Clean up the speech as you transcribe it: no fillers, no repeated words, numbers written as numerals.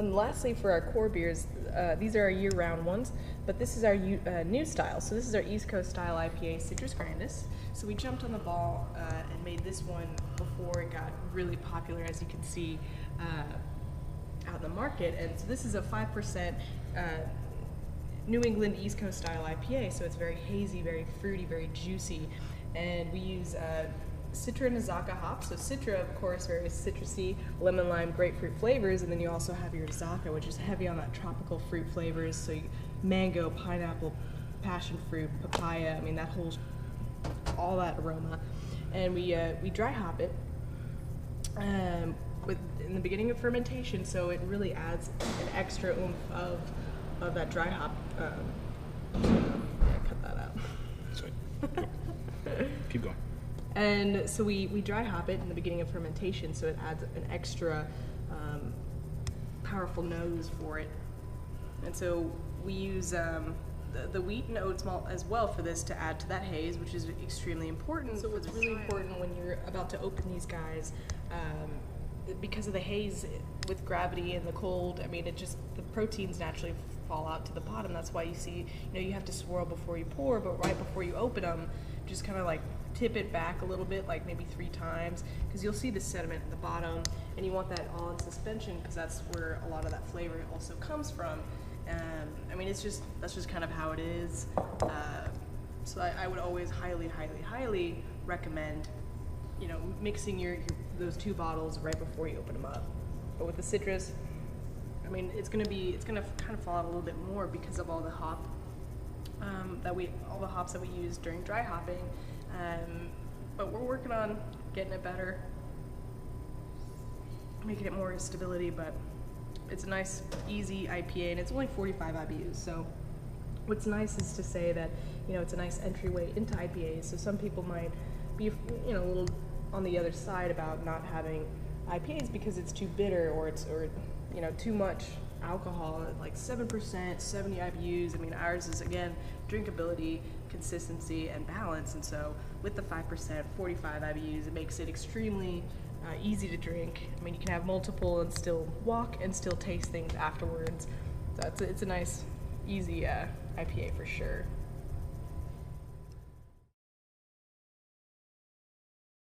And lastly, for our core beers, these are our year-round ones, but this is our new style. So this is our East Coast style IPA, Citrus Grandis. So we jumped on the ball and made this one before it got really popular, as you can see out in the market. And so this is a 5% New England East Coast style IPA. So it's very hazy, very fruity, very juicy, and we use Citra and Azacca hops. So Citra, of course, very citrusy, lemon, lime, grapefruit flavors, and then you also have your Azacca, which is heavy on that tropical fruit flavors. So mango, pineapple, passion fruit, papaya. I mean, that whole, all that aroma. And we dry hop it in the beginning of fermentation, so it really adds an extra oomph of that dry hop. Cut that out. Sorry. Keep going. And so we dry hop it in the beginning of fermentation, so it adds an extra powerful nose for it. And so we use the wheat and oats malt as well for this to add to that haze, which is extremely important. So what's really important when you're about to open these guys, because of the haze with gravity and the cold, I mean, the proteins naturally fall out to the bottom. That's why you see, you have to swirl before you pour, but right before you open them, just kind of like tip it back a little bit, like maybe 3 times, because you'll see the sediment at the bottom, and you want that all in suspension, because that's where a lot of that flavor also comes from. I mean, that's just kind of how it is. So I would always highly, highly, highly recommend, mixing those 2 bottles right before you open them up. But with the citrus, I mean, it's gonna kind of fall out a little bit more because of all the hops that we use during dry hopping. But we're working on getting it better, making it more stability, but it's a nice, easy IPA, and it's only 45 IBUs. So what's nice is to say that, it's a nice entryway into IPAs. So some people might be, a little on the other side about not having IPAs because it's too bitter or too much alcohol, like 7%, 70 IBUs. I mean, ours is, again, drinkability, consistency, and balance. And so with the 5%, 45 IBUs, it makes it extremely easy to drink. I mean, you can have multiple and still walk and still taste things afterwards. So it's a nice, easy IPA for sure.